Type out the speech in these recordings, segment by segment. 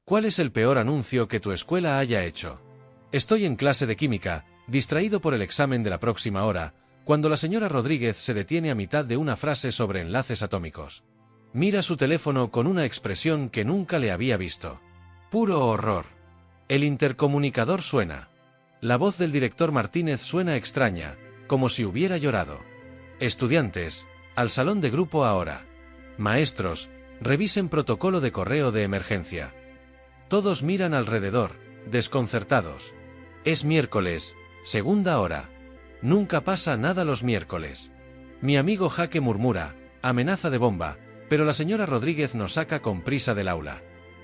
¿Cuál es el peor anuncio que tu escuela haya hecho? Estoy en clase de química, distraído por el examen de la próxima hora, cuando la señora Rodríguez se detiene a mitad de una frase sobre enlaces atómicos. Mira su teléfono con una expresión que nunca le había visto. Puro horror. El intercomunicador suena. La voz del director Martínez suena extraña, como si hubiera llorado. Estudiantes, al salón de grupo ahora. Maestros, revisen protocolo de correo de emergencia. Todos miran alrededor, desconcertados. Es miércoles, segunda hora. Nunca pasa nada los miércoles. Mi amigo Jaque murmura, amenaza de bomba, pero la señora Rodríguez nos saca con prisa del aula.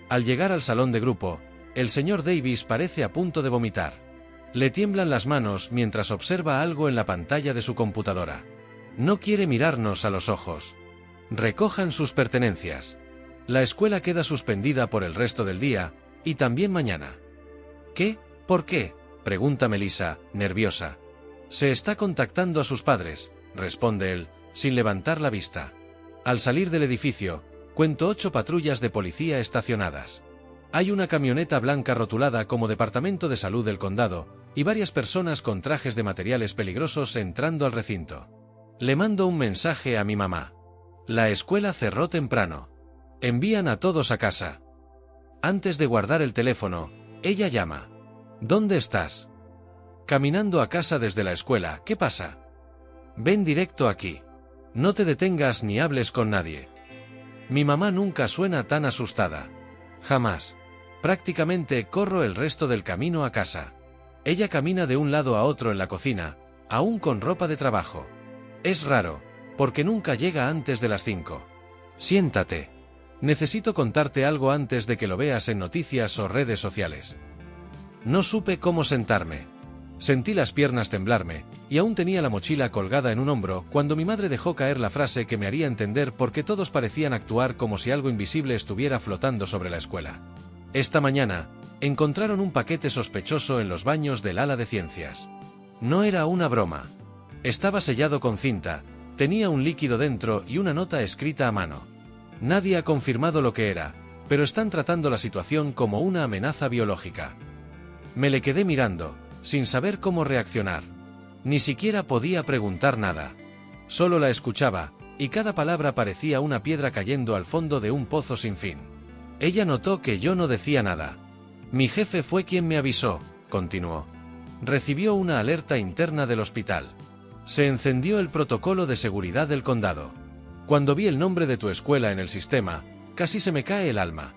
Al llegar al salón de grupo, el señor Davis parece a punto de vomitar. Le tiemblan las manos mientras observa algo en la pantalla de su computadora. No quiere mirarnos a los ojos. Recojan sus pertenencias. La escuela queda suspendida por el resto del día, y también mañana. ¿Qué? ¿Por qué?, pregunta Melissa, nerviosa. Se está contactando a sus padres, responde él, sin levantar la vista. Al salir del edificio, cuento 8 patrullas de policía estacionadas. Hay una camioneta blanca rotulada como Departamento de Salud del Condado, y varias personas con trajes de materiales peligrosos entrando al recinto. Le mando un mensaje a mi mamá. La escuela cerró temprano. Envían a todos a casa. Antes de guardar el teléfono, ella llama. ¿Dónde estás? Caminando a casa desde la escuela, ¿qué pasa? Ven directo aquí. No te detengas ni hables con nadie. Mi mamá nunca suena tan asustada. Jamás. Prácticamente corro el resto del camino a casa. Ella camina de un lado a otro en la cocina, aún con ropa de trabajo. Es raro, porque nunca llega antes de las 5. Siéntate. Necesito contarte algo antes de que lo veas en noticias o redes sociales. No supe cómo sentarme. Sentí las piernas temblarme, y aún tenía la mochila colgada en un hombro cuando mi madre dejó caer la frase que me haría entender por qué todos parecían actuar como si algo invisible estuviera flotando sobre la escuela. Esta mañana, encontraron un paquete sospechoso en los baños del ala de ciencias. No era una broma. Estaba sellado con cinta, tenía un líquido dentro y una nota escrita a mano. Nadie ha confirmado lo que era, pero están tratando la situación como una amenaza biológica. Me le quedé mirando, sin saber cómo reaccionar. Ni siquiera podía preguntar nada. Solo la escuchaba, y cada palabra parecía una piedra cayendo al fondo de un pozo sin fin. Ella notó que yo no decía nada. Mi jefe fue quien me avisó, continuó. Recibió una alerta interna del hospital. Se encendió el protocolo de seguridad del condado. Cuando vi el nombre de tu escuela en el sistema, casi se me cae el alma.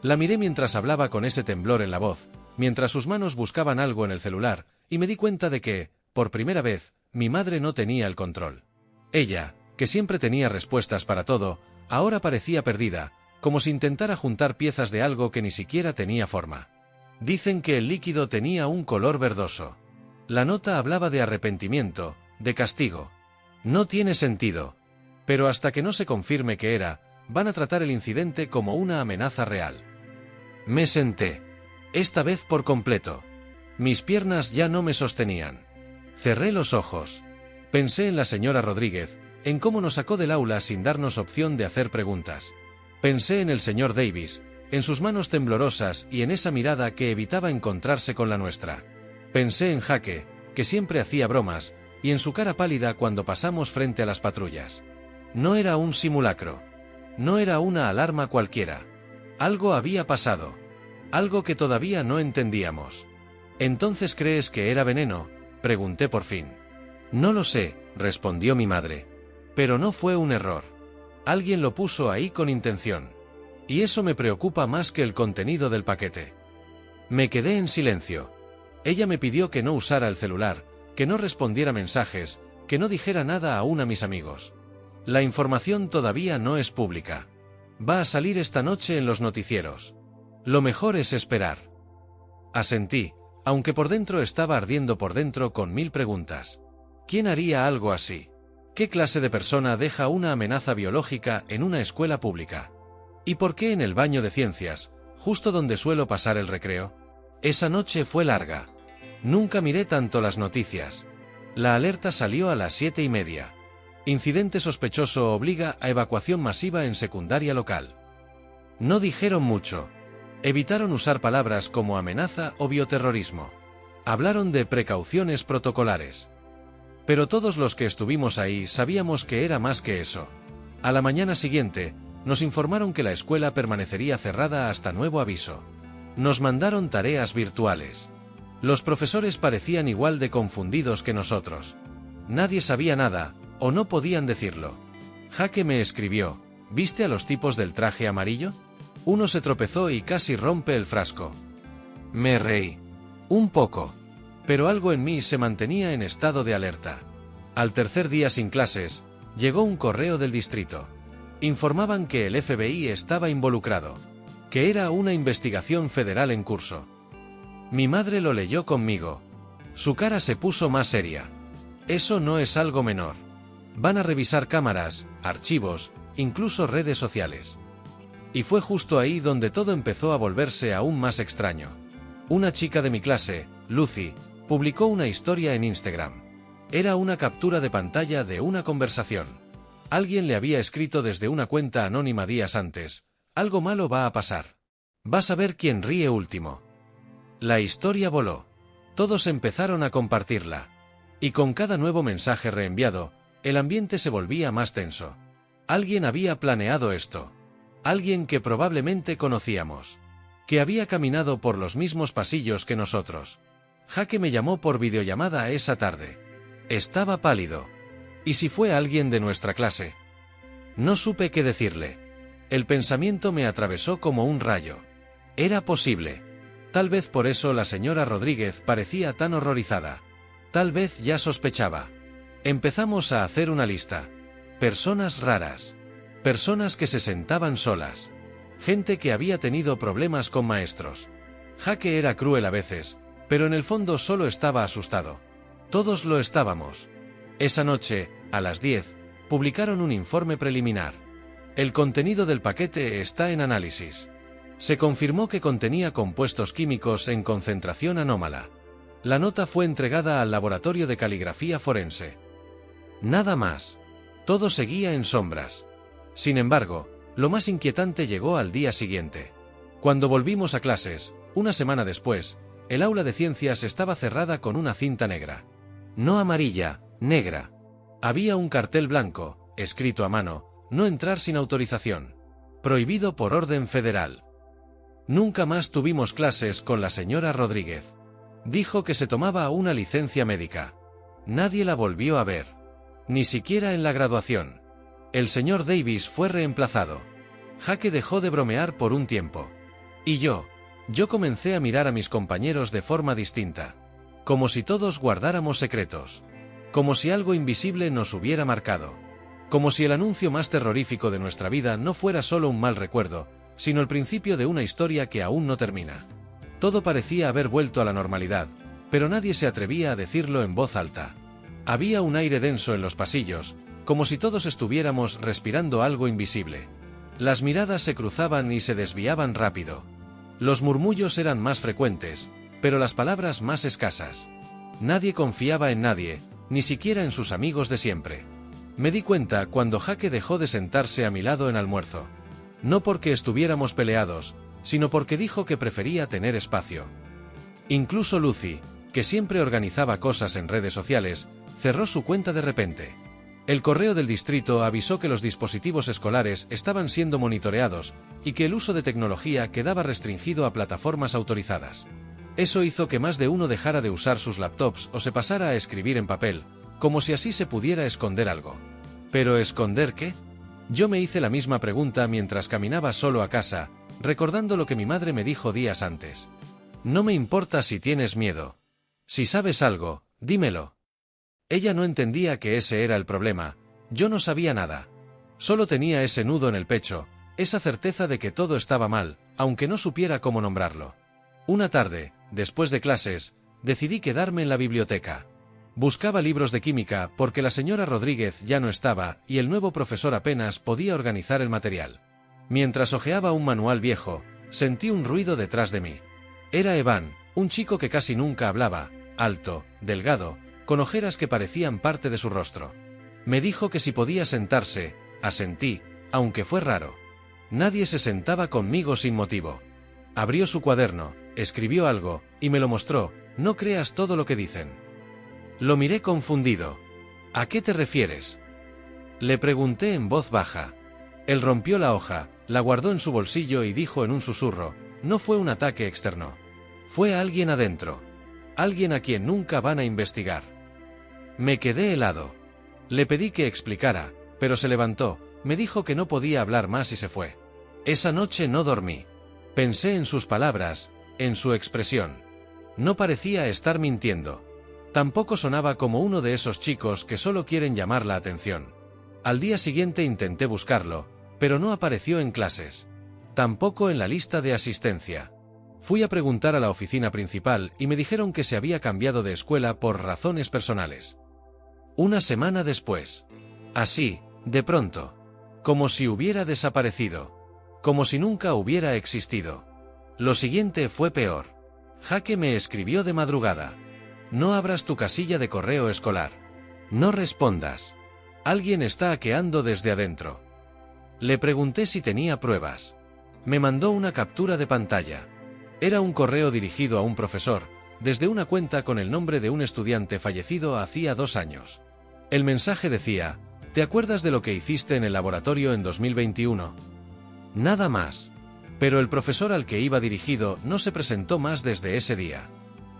La miré mientras hablaba con ese temblor en la voz, mientras sus manos buscaban algo en el celular, y me di cuenta de que, por primera vez, mi madre no tenía el control. Ella, que siempre tenía respuestas para todo, ahora parecía perdida, como si intentara juntar piezas de algo que ni siquiera tenía forma. Dicen que el líquido tenía un color verdoso. La nota hablaba de arrepentimiento, de castigo. No tiene sentido. Pero hasta que no se confirme qué era, van a tratar el incidente como una amenaza real. Me senté. Esta vez por completo. Mis piernas ya no me sostenían. Cerré los ojos. Pensé en la señora Rodríguez, en cómo nos sacó del aula sin darnos opción de hacer preguntas. Pensé en el señor Davis, en sus manos temblorosas y en esa mirada que evitaba encontrarse con la nuestra. Pensé en Jaque, que siempre hacía bromas, y en su cara pálida cuando pasamos frente a las patrullas. No era un simulacro. No era una alarma cualquiera. Algo había pasado. Algo que todavía no entendíamos. ¿Entonces crees que era veneno?, pregunté por fin. No lo sé, respondió mi madre. Pero no fue un error. Alguien lo puso ahí con intención. Y eso me preocupa más que el contenido del paquete. Me quedé en silencio. Ella me pidió que no usara el celular, que no respondiera mensajes, que no dijera nada aún a mis amigos. La información todavía no es pública. Va a salir esta noche en los noticieros. Lo mejor es esperar. Asentí, aunque por dentro estaba ardiendo por dentro con 1000 preguntas. ¿Quién haría algo así? ¿Qué clase de persona deja una amenaza biológica en una escuela pública? ¿Y por qué en el baño de ciencias, justo donde suelo pasar el recreo? Esa noche fue larga. Nunca miré tanto las noticias. La alerta salió a las 7:30. Incidente sospechoso obliga a evacuación masiva en secundaria local. No dijeron mucho. Evitaron usar palabras como amenaza o bioterrorismo. Hablaron de precauciones protocolares. Pero todos los que estuvimos ahí sabíamos que era más que eso. A la mañana siguiente, nos informaron que la escuela permanecería cerrada hasta nuevo aviso. Nos mandaron tareas virtuales. Los profesores parecían igual de confundidos que nosotros. Nadie sabía nada, o no podían decirlo. Jaque me escribió: ¿viste a los tipos del traje amarillo? Uno se tropezó y casi rompe el frasco. Me reí. Un poco. Pero algo en mí se mantenía en estado de alerta. Al tercer día sin clases, llegó un correo del distrito. Informaban que el FBI estaba involucrado, que era una investigación federal en curso. Mi madre lo leyó conmigo. Su cara se puso más seria. Eso no es algo menor. Van a revisar cámaras, archivos, incluso redes sociales. Y fue justo ahí donde todo empezó a volverse aún más extraño. Una chica de mi clase, Lucy, publicó una historia en Instagram. Era una captura de pantalla de una conversación. Alguien le había escrito desde una cuenta anónima días antes: algo malo va a pasar. Vas a ver quién ríe último. La historia voló. Todos empezaron a compartirla. Y con cada nuevo mensaje reenviado, el ambiente se volvía más tenso. Alguien había planeado esto. Alguien que probablemente conocíamos. Que había caminado por los mismos pasillos que nosotros. Jaque me llamó por videollamada esa tarde. Estaba pálido. ¿Y si fue alguien de nuestra clase? No supe qué decirle. El pensamiento me atravesó como un rayo. Era posible. Tal vez por eso la señora Rodríguez parecía tan horrorizada. Tal vez ya sospechaba. Empezamos a hacer una lista. Personas raras. Personas que se sentaban solas. Gente que había tenido problemas con maestros. Jaque era cruel a veces, pero en el fondo solo estaba asustado. Todos lo estábamos. Esa noche, a las 10, publicaron un informe preliminar. El contenido del paquete está en análisis. Se confirmó que contenía compuestos químicos en concentración anómala. La nota fue entregada al laboratorio de caligrafía forense. Nada más. Todo seguía en sombras. Sin embargo, lo más inquietante llegó al día siguiente. Cuando volvimos a clases, una semana después, el aula de ciencias estaba cerrada con una cinta negra. No amarilla, negra. Había un cartel blanco, escrito a mano: no entrar sin autorización. Prohibido por orden federal. Nunca más tuvimos clases con la señora Rodríguez. Dijo que se tomaba una licencia médica. Nadie la volvió a ver. Ni siquiera en la graduación. El señor Davis fue reemplazado. Jaque dejó de bromear por un tiempo. Y yo comencé a mirar a mis compañeros de forma distinta. Como si todos guardáramos secretos. Como si algo invisible nos hubiera marcado. Como si el anuncio más terrorífico de nuestra vida no fuera solo un mal recuerdo, sino el principio de una historia que aún no termina. Todo parecía haber vuelto a la normalidad, pero nadie se atrevía a decirlo en voz alta. Había un aire denso en los pasillos, como si todos estuviéramos respirando algo invisible. Las miradas se cruzaban y se desviaban rápido. Los murmullos eran más frecuentes, pero las palabras más escasas. Nadie confiaba en nadie, ni siquiera en sus amigos de siempre. Me di cuenta cuando Jaque dejó de sentarse a mi lado en almuerzo. No porque estuviéramos peleados, sino porque dijo que prefería tener espacio. Incluso Lucy, que siempre organizaba cosas en redes sociales, cerró su cuenta de repente. El correo del distrito avisó que los dispositivos escolares estaban siendo monitoreados y que el uso de tecnología quedaba restringido a plataformas autorizadas. Eso hizo que más de uno dejara de usar sus laptops o se pasara a escribir en papel, como si así se pudiera esconder algo. ¿Pero esconder qué? Yo me hice la misma pregunta mientras caminaba solo a casa, recordando lo que mi madre me dijo días antes. No me importa si tienes miedo. Si sabes algo, dímelo. Ella no entendía que ese era el problema. Yo no sabía nada. Solo tenía ese nudo en el pecho, esa certeza de que todo estaba mal, aunque no supiera cómo nombrarlo. Una tarde, después de clases, decidí quedarme en la biblioteca. Buscaba libros de química porque la señora Rodríguez ya no estaba y el nuevo profesor apenas podía organizar el material. Mientras hojeaba un manual viejo, sentí un ruido detrás de mí. Era Evan, un chico que casi nunca hablaba, alto, delgado, con ojeras que parecían parte de su rostro. Me dijo que si podía sentarse, asentí, aunque fue raro. Nadie se sentaba conmigo sin motivo. Abrió su cuaderno, escribió algo, y me lo mostró. No creas todo lo que dicen. Lo miré confundido. ¿A qué te refieres? Le pregunté en voz baja. Él rompió la hoja, la guardó en su bolsillo y dijo en un susurro, no fue un ataque externo. Fue alguien adentro. Alguien a quien nunca van a investigar. Me quedé helado. Le pedí que explicara, pero se levantó, me dijo que no podía hablar más y se fue. Esa noche no dormí. Pensé en sus palabras, en su expresión. No parecía estar mintiendo. Tampoco sonaba como uno de esos chicos que solo quieren llamar la atención. Al día siguiente intenté buscarlo, pero no apareció en clases. Tampoco en la lista de asistencia. Fui a preguntar a la oficina principal y me dijeron que se había cambiado de escuela por razones personales. Una semana después. Así, de pronto. Como si hubiera desaparecido. Como si nunca hubiera existido. Lo siguiente fue peor. Jaque me escribió de madrugada. No abras tu casilla de correo escolar. No respondas. Alguien está hackeando desde adentro. Le pregunté si tenía pruebas. Me mandó una captura de pantalla. Era un correo dirigido a un profesor, desde una cuenta con el nombre de un estudiante fallecido hacía 2 años. El mensaje decía, ¿te acuerdas de lo que hiciste en el laboratorio en 2021? Nada más. Pero el profesor al que iba dirigido no se presentó más desde ese día.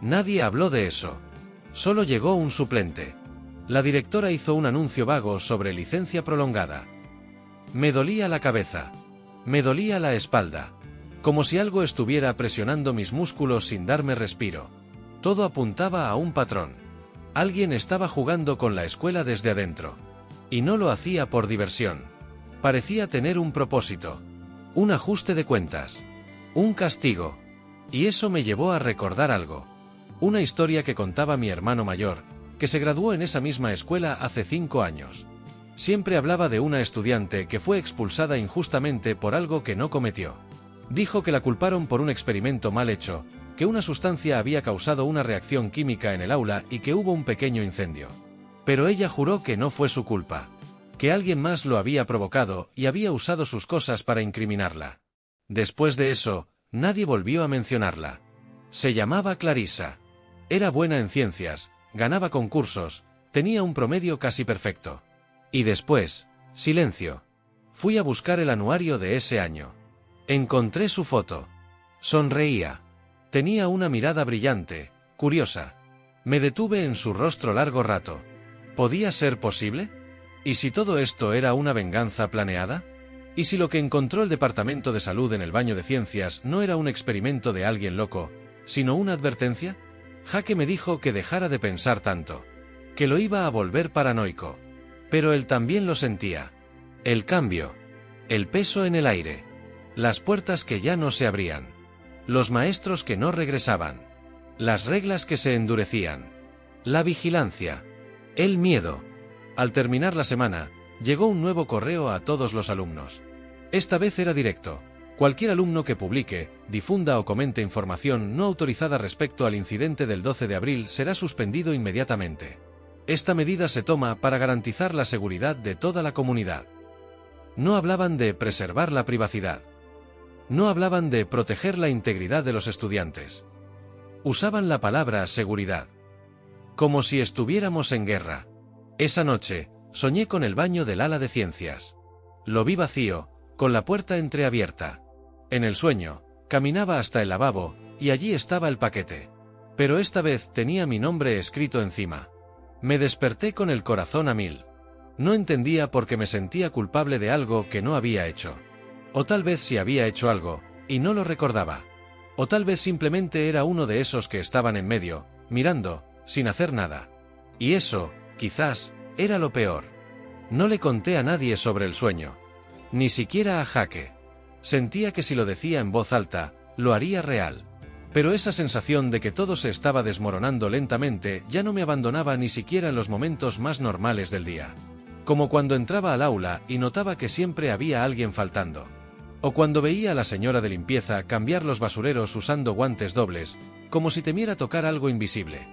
Nadie habló de eso. Solo llegó un suplente. La directora hizo un anuncio vago sobre licencia prolongada. Me dolía la cabeza. Me dolía la espalda. Como si algo estuviera presionando mis músculos sin darme respiro. Todo apuntaba a un patrón. Alguien estaba jugando con la escuela desde adentro. Y no lo hacía por diversión. Parecía tener un propósito. Un ajuste de cuentas. Un castigo. Y eso me llevó a recordar algo. Una historia que contaba mi hermano mayor, que se graduó en esa misma escuela hace 5 años. Siempre hablaba de una estudiante que fue expulsada injustamente por algo que no cometió. Dijo que la culparon por un experimento mal hecho, que una sustancia había causado una reacción química en el aula y que hubo un pequeño incendio. Pero ella juró que no fue su culpa. Que alguien más lo había provocado y había usado sus cosas para incriminarla. Después de eso, nadie volvió a mencionarla. Se llamaba Clarissa. Era buena en ciencias, ganaba concursos, tenía un promedio casi perfecto. Y después, silencio. Fui a buscar el anuario de ese año. Encontré su foto. Sonreía. Tenía una mirada brillante, curiosa. Me detuve en su rostro largo rato. ¿Podía ser posible? ¿Y si todo esto era una venganza planeada? ¿Y si lo que encontró el Departamento de Salud en el baño de ciencias no era un experimento de alguien loco, sino una advertencia? Jaque me dijo que dejara de pensar tanto. Que lo iba a volver paranoico. Pero él también lo sentía. El cambio. El peso en el aire. Las puertas que ya no se abrían. Los maestros que no regresaban. Las reglas que se endurecían. La vigilancia. El miedo. Al terminar la semana, llegó un nuevo correo a todos los alumnos. Esta vez era directo. Cualquier alumno que publique, difunda o comente información no autorizada respecto al incidente del 12 de abril será suspendido inmediatamente. Esta medida se toma para garantizar la seguridad de toda la comunidad. No hablaban de preservar la privacidad. No hablaban de proteger la integridad de los estudiantes. Usaban la palabra seguridad. Como si estuviéramos en guerra. Esa noche, soñé con el baño del ala de ciencias. Lo vi vacío, con la puerta entreabierta. En el sueño, caminaba hasta el lavabo, y allí estaba el paquete. Pero esta vez tenía mi nombre escrito encima. Me desperté con el corazón a 1000. No entendía por qué me sentía culpable de algo que no había hecho. O tal vez sí había hecho algo, y no lo recordaba. O tal vez simplemente era uno de esos que estaban en medio, mirando, sin hacer nada. Y eso, quizás, era lo peor. No le conté a nadie sobre el sueño. Ni siquiera a Jaque. Sentía que si lo decía en voz alta, lo haría real. Pero esa sensación de que todo se estaba desmoronando lentamente ya no me abandonaba ni siquiera en los momentos más normales del día. Como cuando entraba al aula y notaba que siempre había alguien faltando. O cuando veía a la señora de limpieza cambiar los basureros usando guantes dobles, como si temiera tocar algo invisible.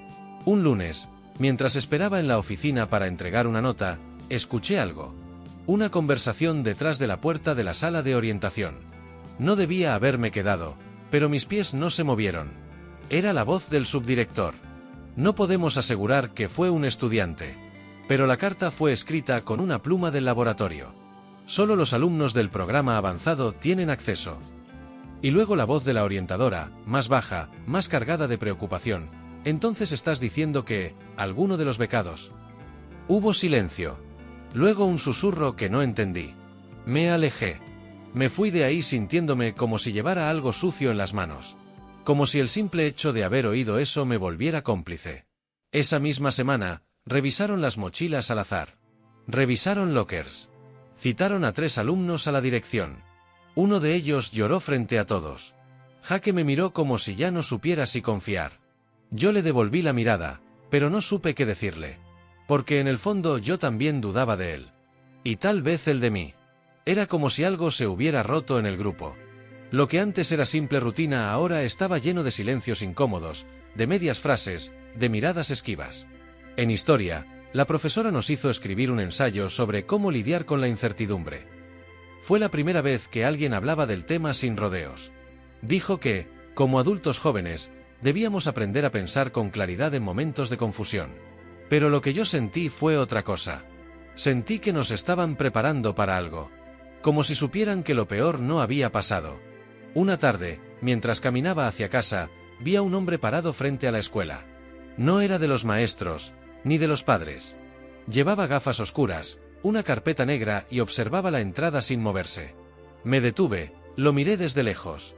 Un lunes, mientras esperaba en la oficina para entregar una nota, escuché algo. Una conversación detrás de la puerta de la sala de orientación. No debía haberme quedado, Pero mis pies no se movieron. Era la voz del subdirector. No podemos asegurar que fue un estudiante. Pero la carta fue escrita con una pluma del laboratorio. Solo los alumnos del programa avanzado tienen acceso. Y luego la voz de la orientadora, más baja, más cargada de preocupación. Entonces estás diciendo que, alguno de los becados. Hubo silencio. Luego un susurro que no entendí. Me alejé. Me fui de ahí sintiéndome como si llevara algo sucio en las manos. Como si el simple hecho de haber oído eso me volviera cómplice. Esa misma semana, revisaron las mochilas al azar. Revisaron lockers. Citaron a 3 alumnos a la dirección. Uno de ellos lloró frente a todos. Jaque me miró como si ya no supiera si confiar. Yo le devolví la mirada, pero no supe qué decirle. Porque en el fondo yo también dudaba de él. Y tal vez él de mí. Era como si algo se hubiera roto en el grupo. Lo que antes era simple rutina ahora estaba lleno de silencios incómodos, de medias frases, de miradas esquivas. En historia, la profesora nos hizo escribir un ensayo sobre cómo lidiar con la incertidumbre. Fue la primera vez que alguien hablaba del tema sin rodeos. Dijo que, como adultos jóvenes, debíamos aprender a pensar con claridad en momentos de confusión. Pero lo que yo sentí fue otra cosa. Sentí que nos estaban preparando para algo. Como si supieran que lo peor no había pasado. Una tarde, mientras caminaba hacia casa, vi a un hombre parado frente a la escuela. No era de los maestros, ni de los padres. Llevaba gafas oscuras, una carpeta negra y observaba la entrada sin moverse. Me detuve, lo miré desde lejos.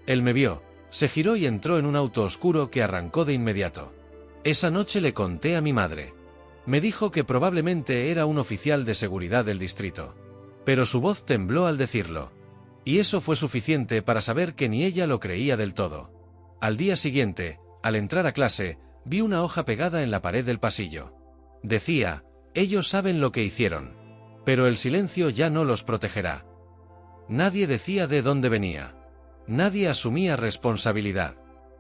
Él me vio, se giró y entró en un auto oscuro que arrancó de inmediato. Esa noche le conté a mi madre. Me dijo que probablemente era un oficial de seguridad del distrito. Pero su voz tembló al decirlo. Y eso fue suficiente para saber que ni ella lo creía del todo. Al día siguiente, al entrar a clase, vi una hoja pegada en la pared del pasillo. Decía, ellos saben lo que hicieron. Pero el silencio ya no los protegerá. Nadie decía de dónde venía. Nadie asumía responsabilidad.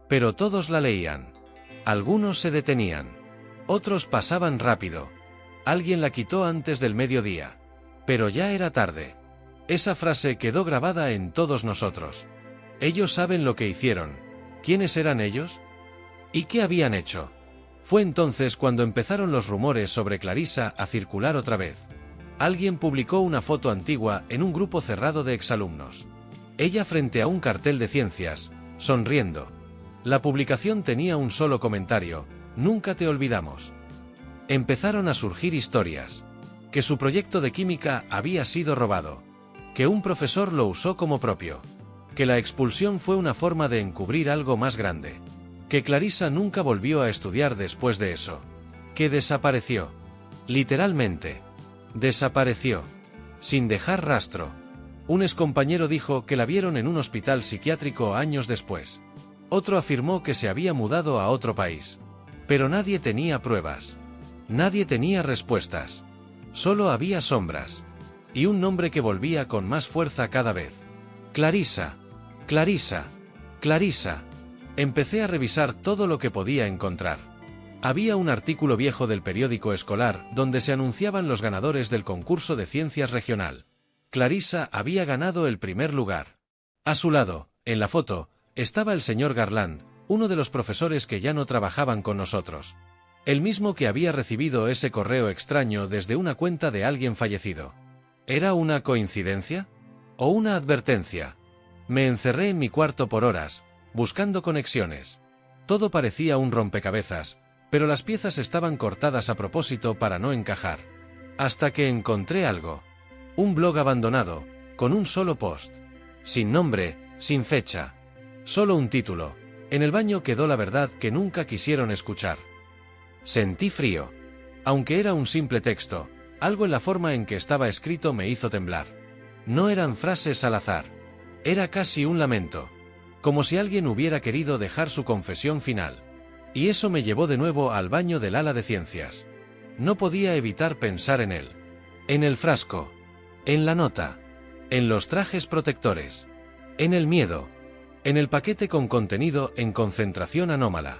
Pero todos la leían. Algunos se detenían. Otros pasaban rápido. Alguien la quitó antes del mediodía. Pero ya era tarde. Esa frase quedó grabada en todos nosotros. Ellos saben lo que hicieron. ¿Quiénes eran ellos? ¿Y qué habían hecho? Fue entonces cuando empezaron los rumores sobre Clarissa a circular otra vez. Alguien publicó una foto antigua en un grupo cerrado de exalumnos. Ella frente a un cartel de ciencias, sonriendo. La publicación tenía un solo comentario: nunca te olvidamos. Empezaron a surgir historias. Que su proyecto de química había sido robado. Que un profesor lo usó como propio. Que la expulsión fue una forma de encubrir algo más grande. Que Clarissa nunca volvió a estudiar después de eso. Que desapareció. Literalmente. Desapareció. Sin dejar rastro. Un excompañero dijo que la vieron en un hospital psiquiátrico años después. Otro afirmó que se había mudado a otro país. Pero nadie tenía pruebas. Nadie tenía respuestas. Solo había sombras. Y un nombre que volvía con más fuerza cada vez. Clarissa. Clarissa. Clarissa. Empecé a revisar todo lo que podía encontrar. Había un artículo viejo del periódico escolar donde se anunciaban los ganadores del concurso de ciencias regional. Clarissa había ganado el primer lugar. A su lado, en la foto, estaba el señor Garland, uno de los profesores que ya no trabajaban con nosotros. El mismo que había recibido ese correo extraño desde una cuenta de alguien fallecido. ¿Era una coincidencia? ¿O una advertencia? Me encerré en mi cuarto por horas, buscando conexiones. Todo parecía un rompecabezas, pero las piezas estaban cortadas a propósito para no encajar. Hasta que encontré algo. Un blog abandonado, con un solo post. Sin nombre, sin fecha. Solo un título. En el baño quedó la verdad que nunca quisieron escuchar. Sentí frío. Aunque era un simple texto, algo en la forma en que estaba escrito me hizo temblar. No eran frases al azar. Era casi un lamento. Como si alguien hubiera querido dejar su confesión final. Y eso me llevó de nuevo al baño del ala de ciencias. No podía evitar pensar en él. En el frasco. En la nota. En los trajes protectores. En el miedo. En el paquete con contenido en concentración anómala.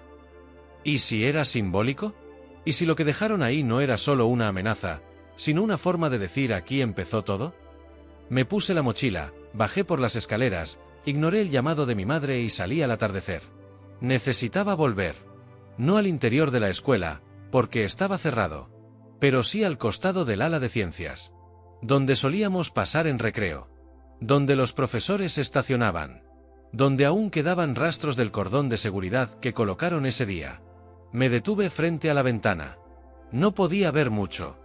¿Y si era simbólico? ¿Y si lo que dejaron ahí no era solo una amenaza, sino una forma de decir aquí empezó todo? Me puse la mochila, bajé por las escaleras, Ignoré el llamado de mi madre y salí al atardecer. Necesitaba volver. No al interior de la escuela, porque estaba cerrado. Pero sí al costado del ala de ciencias. Donde solíamos pasar en recreo. Donde los profesores estacionaban. Donde aún quedaban rastros del cordón de seguridad que colocaron ese día. Me detuve frente a la ventana. No podía ver mucho.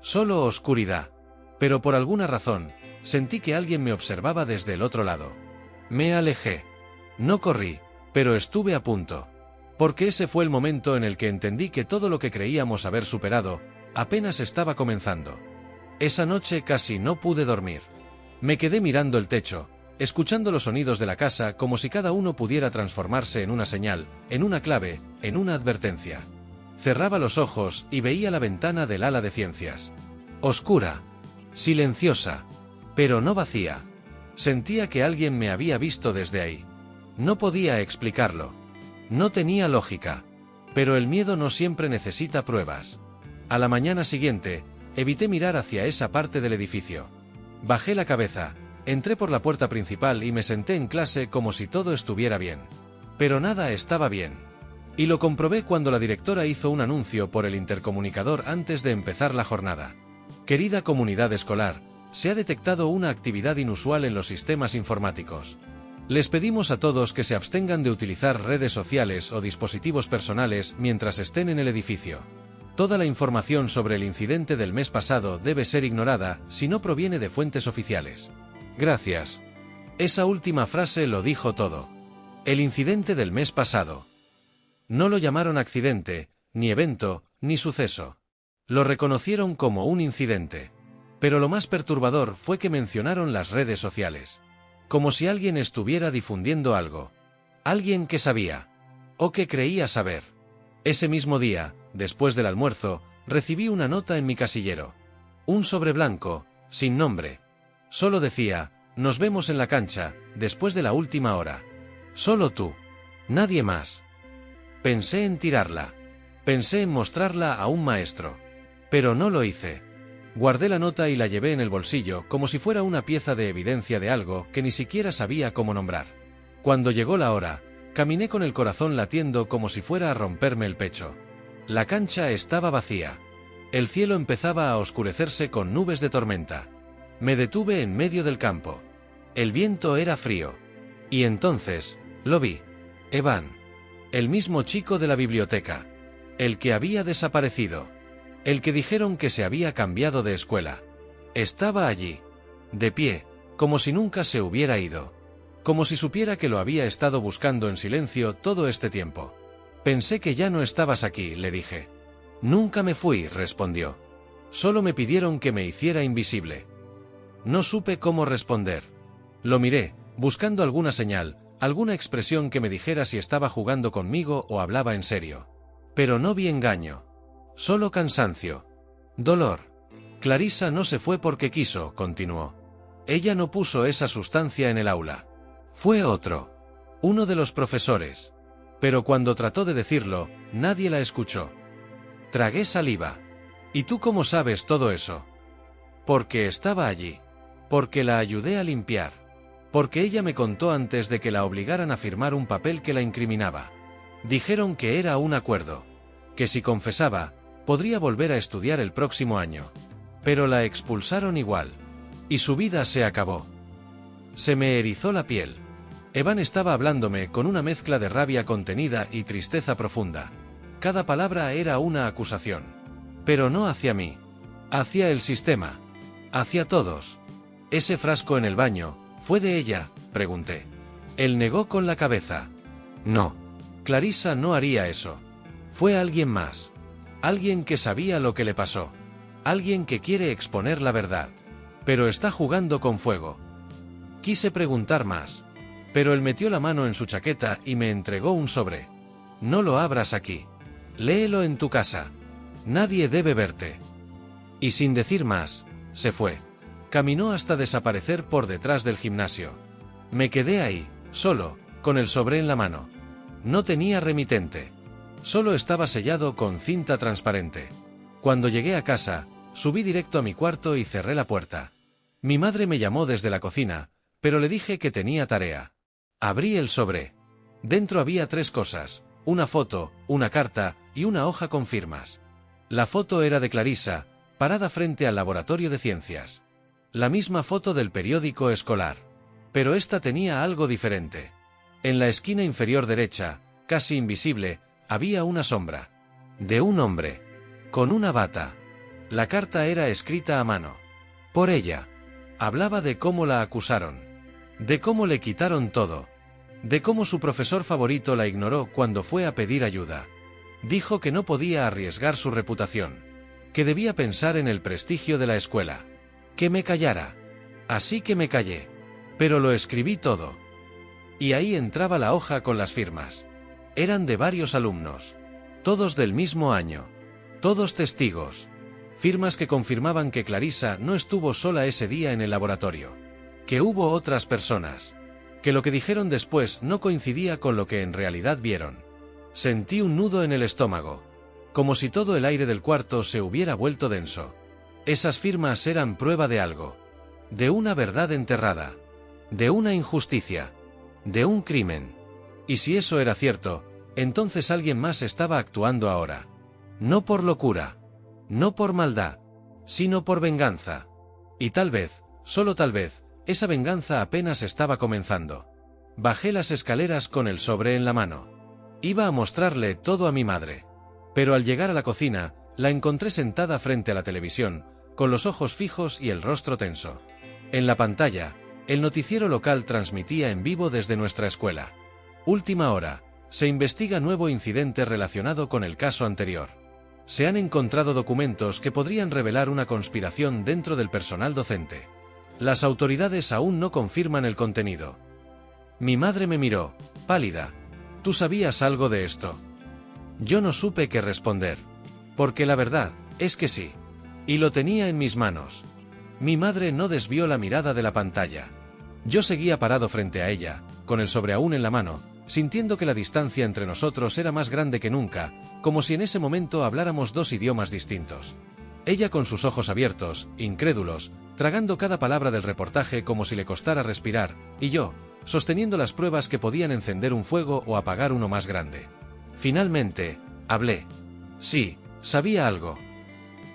Solo oscuridad. Pero por alguna razón, sentí que alguien me observaba desde el otro lado. Me alejé. No corrí, pero estuve a punto. Porque ese fue el momento en el que entendí que todo lo que creíamos haber superado, apenas estaba comenzando. Esa noche casi no pude dormir. Me quedé mirando el techo, escuchando los sonidos de la casa como si cada uno pudiera transformarse en una señal, en una clave, en una advertencia. Cerraba los ojos y veía la ventana del ala de ciencias. Oscura. Silenciosa. Pero no vacía. Sentía que alguien me había visto desde ahí. No podía explicarlo. No tenía lógica. Pero el miedo no siempre necesita pruebas. A la mañana siguiente, evité mirar hacia esa parte del edificio. Bajé la cabeza, entré por la puerta principal y me senté en clase como si todo estuviera bien. Pero nada estaba bien. Y lo comprobé cuando la directora hizo un anuncio por el intercomunicador antes de empezar la jornada. Querida comunidad escolar, se ha detectado una actividad inusual en los sistemas informáticos. Les pedimos a todos que se abstengan de utilizar redes sociales o dispositivos personales mientras estén en el edificio. Toda la información sobre el incidente del mes pasado debe ser ignorada si no proviene de fuentes oficiales. Gracias. Esa última frase lo dijo todo. El incidente del mes pasado. No lo llamaron accidente, ni evento, ni suceso. Lo reconocieron como un incidente. Pero lo más perturbador fue que mencionaron las redes sociales. Como si alguien estuviera difundiendo algo. Alguien que sabía. O que creía saber. Ese mismo día, después del almuerzo, recibí una nota en mi casillero. Un sobre blanco, sin nombre. Solo decía, nos vemos en la cancha, después de la última hora. Solo tú. Nadie más. Pensé en tirarla. Pensé en mostrarla a un maestro. Pero no lo hice. Guardé la nota y la llevé en el bolsillo como si fuera una pieza de evidencia de algo que ni siquiera sabía cómo nombrar. Cuando llegó la hora, caminé con el corazón latiendo como si fuera a romperme el pecho. La cancha estaba vacía. El cielo empezaba a oscurecerse con nubes de tormenta. Me detuve en medio del campo. El viento era frío. Y entonces, lo vi. Evan. El mismo chico de la biblioteca. El que había desaparecido. El que dijeron que se había cambiado de escuela. Estaba allí. De pie, como si nunca se hubiera ido. Como si supiera que lo había estado buscando en silencio todo este tiempo. Pensé que ya no estabas aquí, le dije. Nunca me fui, respondió. Solo me pidieron que me hiciera invisible. No supe cómo responder. Lo miré, buscando alguna señal, alguna expresión que me dijera si estaba jugando conmigo o hablaba en serio. Pero no vi engaño. Solo cansancio. Dolor. Clarissa no se fue porque quiso, continuó. Ella no puso esa sustancia en el aula. Fue otro. Uno de los profesores. Pero cuando trató de decirlo, nadie la escuchó. Tragué saliva. ¿Y tú cómo sabes todo eso? Porque estaba allí. Porque la ayudé a limpiar. Porque ella me contó antes de que la obligaran a firmar un papel que la incriminaba. Dijeron que era un acuerdo. Que si confesaba, podría volver a estudiar el próximo año. Pero la expulsaron igual. Y su vida se acabó. Se me erizó la piel. Evan estaba hablándome con una mezcla de rabia contenida y tristeza profunda. Cada palabra era una acusación. Pero no hacia mí. Hacia el sistema. Hacia todos. Ese frasco en el baño, ¿fue de ella?, pregunté. Él negó con la cabeza. No. Clarissa no haría eso. Fue alguien más. Alguien que sabía lo que le pasó. Alguien que quiere exponer la verdad. Pero está jugando con fuego. Quise preguntar más. Pero él metió la mano en su chaqueta y me entregó un sobre. No lo abras aquí. Léelo en tu casa. Nadie debe verte. Y sin decir más, se fue. Caminó hasta desaparecer por detrás del gimnasio. Me quedé ahí, solo, con el sobre en la mano. No tenía remitente. Solo estaba sellado con cinta transparente. Cuando llegué a casa, subí directo a mi cuarto y cerré la puerta. Mi madre me llamó desde la cocina, pero le dije que tenía tarea. Abrí el sobre. Dentro había 3 cosas: una foto, una carta y una hoja con firmas. La foto era de Clarissa, parada frente al laboratorio de ciencias. La misma foto del periódico escolar. Pero esta tenía algo diferente. En la esquina inferior derecha, casi invisible, había una sombra. De un hombre. Con una bata. La carta era escrita a mano. Por ella. Hablaba de cómo la acusaron. De cómo le quitaron todo. De cómo su profesor favorito la ignoró cuando fue a pedir ayuda. Dijo que no podía arriesgar su reputación. Que debía pensar en el prestigio de la escuela. Que me callara. Así que me callé. Pero lo escribí todo. Y ahí entraba la hoja con las firmas. Eran de varios alumnos. Todos del mismo año. Todos testigos. Firmas que confirmaban que Clarissa no estuvo sola ese día en el laboratorio. Que hubo otras personas. Que lo que dijeron después no coincidía con lo que en realidad vieron. Sentí un nudo en el estómago. Como si todo el aire del cuarto se hubiera vuelto denso. Esas firmas eran prueba de algo. De una verdad enterrada. De una injusticia. De un crimen. Y si eso era cierto, entonces alguien más estaba actuando ahora. No por locura. No por maldad. Sino por venganza. Y tal vez, solo tal vez, esa venganza apenas estaba comenzando. Bajé las escaleras con el sobre en la mano. Iba a mostrarle todo a mi madre. Pero al llegar a la cocina, la encontré sentada frente a la televisión, con los ojos fijos y el rostro tenso. En la pantalla, el noticiero local transmitía en vivo desde nuestra escuela. Última hora. Se investiga nuevo incidente relacionado con el caso anterior. Se han encontrado documentos que podrían revelar una conspiración dentro del personal docente. Las autoridades aún no confirman el contenido. Mi madre me miró, pálida. ¿Tú sabías algo de esto? Yo no supe qué responder. Porque la verdad es que sí. Y lo tenía en mis manos. Mi madre no desvió la mirada de la pantalla. Yo seguía parado frente a ella, con el sobre aún en la mano, sintiendo que la distancia entre nosotros era más grande que nunca, como si en ese momento habláramos 2 idiomas distintos. Ella con sus ojos abiertos, incrédulos, tragando cada palabra del reportaje como si le costara respirar, y yo, sosteniendo las pruebas que podían encender un fuego o apagar uno más grande. Finalmente, hablé. Sí, sabía algo.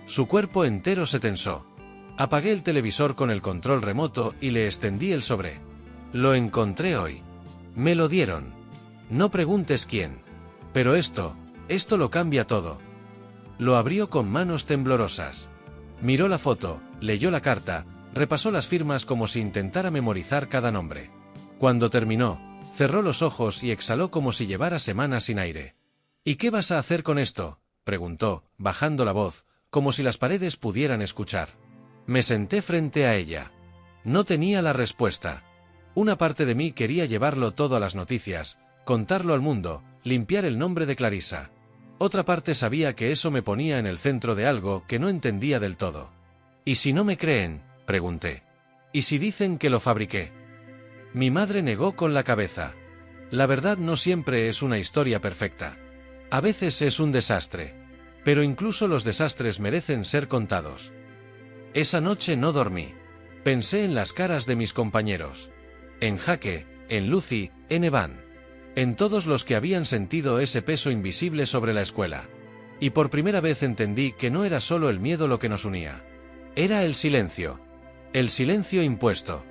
Su cuerpo entero se tensó. Apagué el televisor con el control remoto y le extendí el sobre. Lo encontré hoy. Me lo dieron. No preguntes quién. Pero esto lo cambia todo. Lo abrió con manos temblorosas. Miró la foto, leyó la carta, repasó las firmas como si intentara memorizar cada nombre. Cuando terminó, cerró los ojos y exhaló como si llevara semanas sin aire. ¿Y qué vas a hacer con esto?, preguntó, bajando la voz, como si las paredes pudieran escuchar. Me senté frente a ella. No tenía la respuesta. Una parte de mí quería llevarlo todo a las noticias, contarlo al mundo, limpiar el nombre de Clarissa. Otra parte sabía que eso me ponía en el centro de algo que no entendía del todo. ¿Y si no me creen?, pregunté. ¿Y si dicen que lo fabriqué? Mi madre negó con la cabeza. La verdad no siempre es una historia perfecta. A veces es un desastre. Pero incluso los desastres merecen ser contados. Esa noche no dormí. Pensé en las caras de mis compañeros. En Jaque, en Lucy, en Evan. En todos los que habían sentido ese peso invisible sobre la escuela. Y por primera vez entendí que no era solo el miedo lo que nos unía. Era el silencio. El silencio impuesto.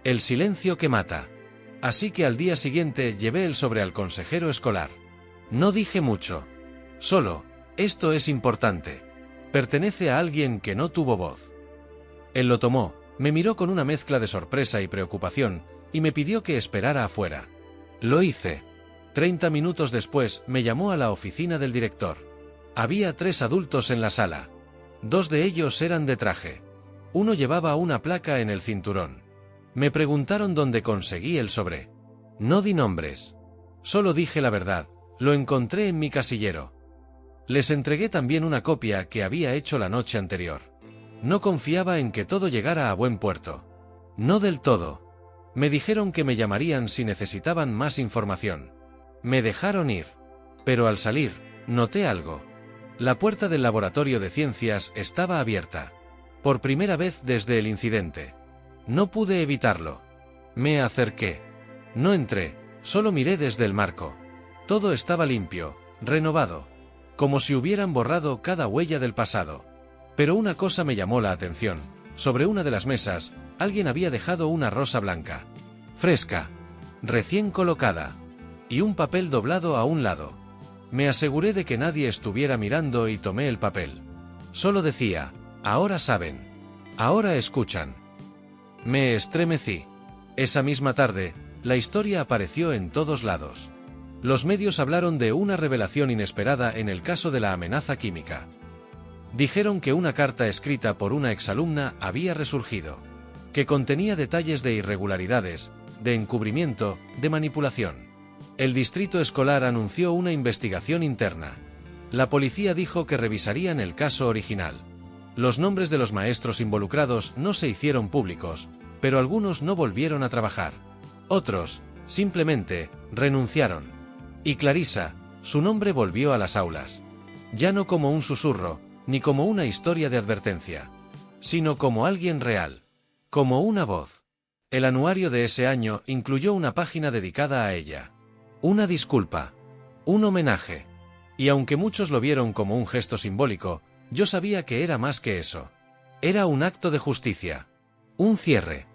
El silencio que mata. Así que al día siguiente llevé el sobre al consejero escolar. No dije mucho. Solo, esto es importante. Pertenece a alguien que no tuvo voz. Él lo tomó, me miró con una mezcla de sorpresa y preocupación, y me pidió que esperara afuera. Lo hice. 30 minutos después me llamó a la oficina del director. Había 3 adultos en la sala. 2 de ellos eran de traje. Uno llevaba una placa en el cinturón. Me preguntaron dónde conseguí el sobre. No di nombres. Solo dije la verdad, lo encontré en mi casillero. Les entregué también una copia que había hecho la noche anterior. No confiaba en que todo llegara a buen puerto. No del todo. Me dijeron que me llamarían si necesitaban más información. Me dejaron ir. Pero al salir, noté algo. La puerta del laboratorio de ciencias estaba abierta. Por primera vez desde el incidente. No pude evitarlo. Me acerqué. No entré, Solo miré desde el marco. Todo estaba limpio, renovado, como si hubieran borrado cada huella del pasado. Pero una cosa me llamó la atención. Sobre una de las mesas, alguien había dejado una rosa blanca, fresca, recién colocada, y un papel doblado a un lado. Me aseguré de que nadie estuviera mirando y tomé el papel. Solo decía, ahora saben, ahora escuchan. Me estremecí. Esa misma tarde, la historia apareció en todos lados. Los medios hablaron de una revelación inesperada en el caso de la amenaza química. Dijeron que una carta escrita por una exalumna había resurgido, que contenía detalles de irregularidades, de encubrimiento, de manipulación. El distrito escolar anunció una investigación interna. La policía dijo que revisarían el caso original. Los nombres de los maestros involucrados no se hicieron públicos, pero algunos no volvieron a trabajar. Otros, simplemente, renunciaron. Y Clarissa, su nombre volvió a las aulas. Ya no como un susurro, ni como una historia de advertencia, sino como alguien real, como una voz. El anuario de ese año incluyó una página dedicada a ella. Una disculpa, un homenaje. Y aunque muchos lo vieron como un gesto simbólico, yo sabía que era más que eso. Era un acto de justicia. Un cierre.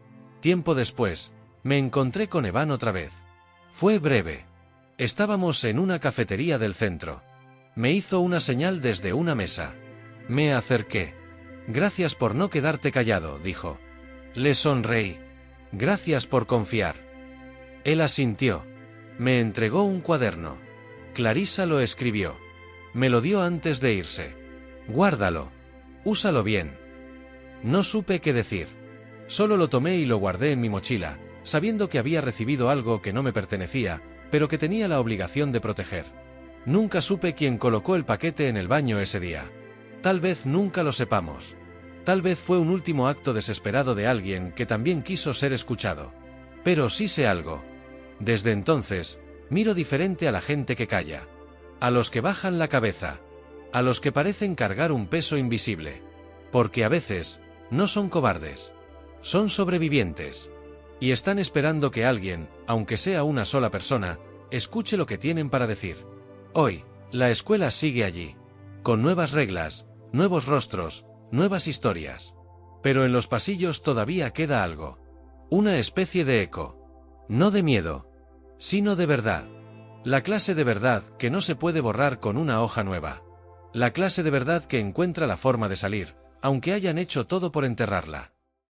Tiempo después, me encontré con Evan otra vez. Fue breve. Estábamos en una cafetería del centro. Me hizo una señal desde una mesa. Me acerqué. Gracias por no quedarte callado, dijo. Le sonreí. Gracias por confiar. Él asintió. Me entregó un cuaderno. Clarissa lo escribió. Me lo dio antes de irse. Guárdalo. Úsalo bien. No supe qué decir. Solo lo tomé y lo guardé en mi mochila, sabiendo que había recibido algo que no me pertenecía, pero que tenía la obligación de proteger. Nunca supe quién colocó el paquete en el baño ese día. Tal vez nunca lo sepamos. Tal vez fue un último acto desesperado de alguien que también quiso ser escuchado. Pero sí sé algo. Desde entonces, miro diferente a la gente que calla. A los que bajan la cabeza. A los que parecen cargar un peso invisible. Porque a veces, no son cobardes. Son sobrevivientes. Y están esperando que alguien, aunque sea una sola persona, escuche lo que tienen para decir. Hoy, la escuela sigue allí. Con nuevas reglas, nuevos rostros, nuevas historias. Pero en los pasillos todavía queda algo. Una especie de eco. No de miedo, sino de verdad. La clase de verdad que no se puede borrar con una hoja nueva. La clase de verdad que encuentra la forma de salir, aunque hayan hecho todo por enterrarla.